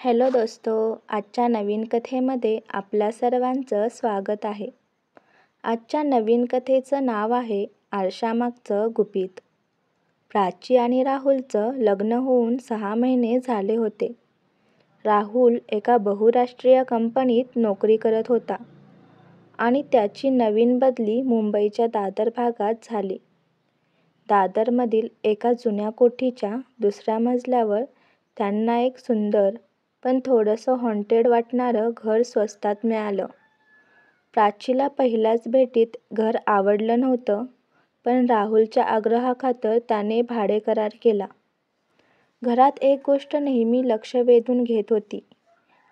Hello दोस्तो, आजच्या नवीन कथेमध्ये आपल्या सर्वांचं स्वागत आहे. आजच्या नवीन कथेचं नाव आहे आरशामागचं गुपित. प्राची आणि राहुलचं लग्न होऊन 6 महिने झाले होते. राहुल एका बहुराष्ट्रीय कंपनीत नोकरी करत होता आणि त्याची नवीन बदली मुंबईच्या दादर भागात झाली. दादरमधील एका जुन्या कोठीच्या दुसऱ्या मजल्यावर त्यांना एक सुंदर पण थोडंसं हॉन्टेड वाटणारं घर स्वस्तात मिळालं. प्राचीला पहिल्याच भेटीत घर आवडलं नव्हतं, पण राहुलच्या आग्रहाखातर त्याने भाडेकरार केला. घरात एक गोष्ट नेहमी लक्ष वेधून घेत होती.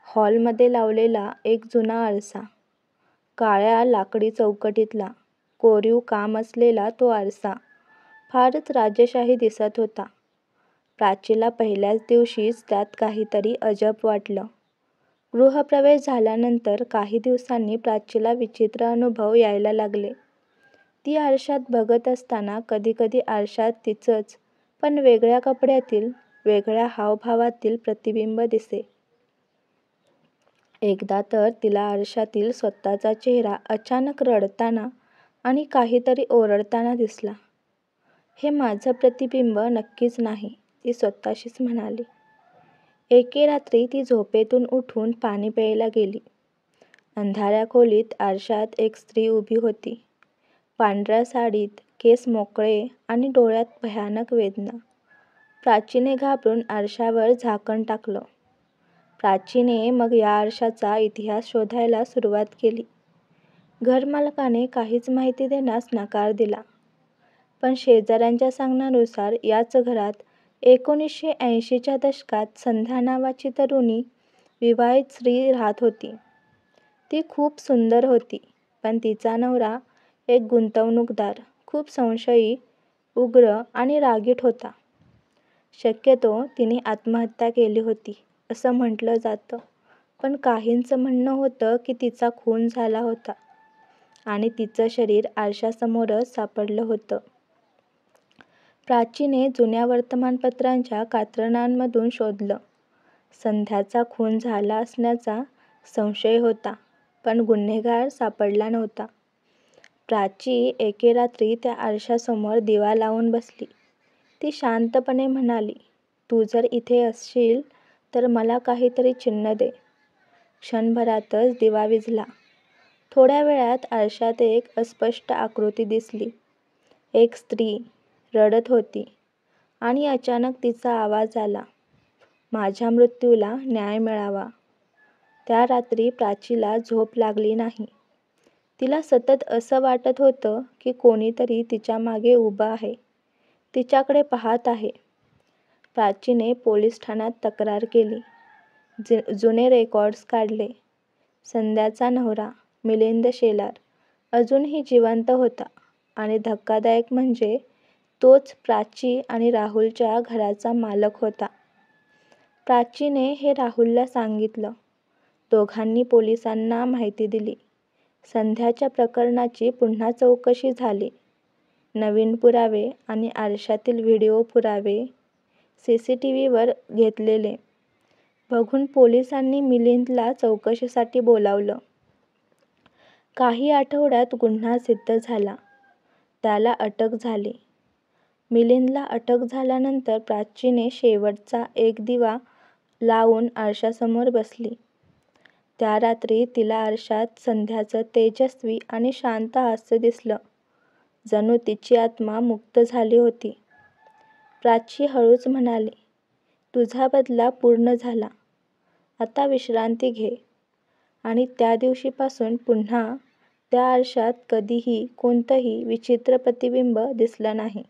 हॉलमध्ये लावलेला एक जुना आरसा. काळ्या लाकडी चौकटीतला, कोरीव काम असलेला तो आरसा फारच राजेशाही दिसत होता. प्राचीला पहिल्याच दिवशीच त्यात काहीतरी अजब वाटलं. गृहप्रवेश झाल्यानंतर काही दिवसांनी प्राचीला विचित्र अनुभव यायला लागले. ती आरशात बघत असताना कधीकधी आरशात तिचंच पण वेगळ्या कपड्यातील, वेगळ्या हावभावातील प्रतिबिंब दिसे. एकदा तर तिला आरशातील स्वतःचा चेहरा अचानक रडताना आणि काहीतरी ओरडताना दिसला. हे माझं प्रतिबिंब नक्कीच नाही, ती स्वतःशीच म्हणाली. एके रात्री ती झोपेतून उठून पाणी प्यायला गेली. अंधाऱ्या खोलीत आरशात एक स्त्री उभी होती. पांढऱ्या साडीत, केस मोकळे आणि डोळ्यात भयानक वेदना. प्राचीने घाबरून आरशावर झाकण टाकलं. प्राचीने मग या आरशाचा इतिहास शोधायला सुरुवात केली. घरमालकाने काहीच माहिती देण्यास नकार दिला. पण शेजाऱ्यांच्या सांगण्यानुसार याच घरात 1980च्या दशकात संध्या नावाची तरुणी विवाहित स्त्री राहत होती. ती खूप सुंदर होती, पण तिचा नवरा एक गुंतवणूकदार, खूप संशयी, उग्र आणि रागीट होता. शक्यतो तिने आत्महत्या केली होती असं म्हटलं जातं, पण काहींचं म्हणणं होतं की तिचा खून झाला होता आणि तिचं शरीर आरशासमोरच सापडलं होतं. प्राचीने जुन्या वर्तमानपत्रांच्या कात्रणांमधून शोधलं. संध्याचा खून झाला असण्याचा संशय होता, पण गुन्हेगार सापडला नव्हता. प्राची एके रात्री त्या आरशासमोर दिवा लावून बसली. ती शांतपणे म्हणाली, तू जर इथे असशील तर मला काहीतरी चिन्ह दे. क्षणभरातच दिवा विझला. थोड्या वेळात आरशात एक अस्पष्ट आकृती दिसली. एक स्त्री रडत होती आणि अचानक तिचा आवाज आला, माझ्या मृत्यूला न्याय मिळावा. त्या रात्री प्राचीला झोप लागली नाही. तिला सतत असं वाटत होतं की कोणीतरी तिच्या मागे उभं आहे, तिच्याकडे पाहत आहे. प्राचीने पोलीस ठाण्यात तक्रार केली. जुने रेकॉर्ड्स काढले. संध्याचा नवरा मिलिंद शेलार अजूनही जिवंत होता आणि धक्कादायक म्हणजे तोच प्राची आणि राहुलच्या घराचा मालक होता. प्राचीने हे राहुलला सांगितलं. दोघांनी पोलिसांना माहिती दिली. संध्याच्या प्रकरणाची पुन्हा चौकशी झाली. नवीन पुरावे आणि आरशातील व्हिडिओ पुरावे CCTVवर घेतलेले बघून पोलिसांनी मिलिंदला चौकशीसाठी बोलावलं. काही आठवड्यात गुन्हा सिद्ध झाला. त्याला अटक झाली. मिलिंदला अटक झाल्यानंतर प्राचीने शेवटचा एक दिवा लावून आरशासमोर बसली. त्या रात्री तिला आरशात संध्याचं तेजस्वी आणि शांत हास्य दिसलं. जणू तिची आत्मा मुक्त झाली होती. प्राची हळूच म्हणाली, तुझा बदला पूर्ण झाला. आता विश्रांती घे. आणि त्या दिवशीपासून पुन्हा त्या आरशात कधीही कोणतंही विचित्र प्रतिबिंब दिसलं नाही.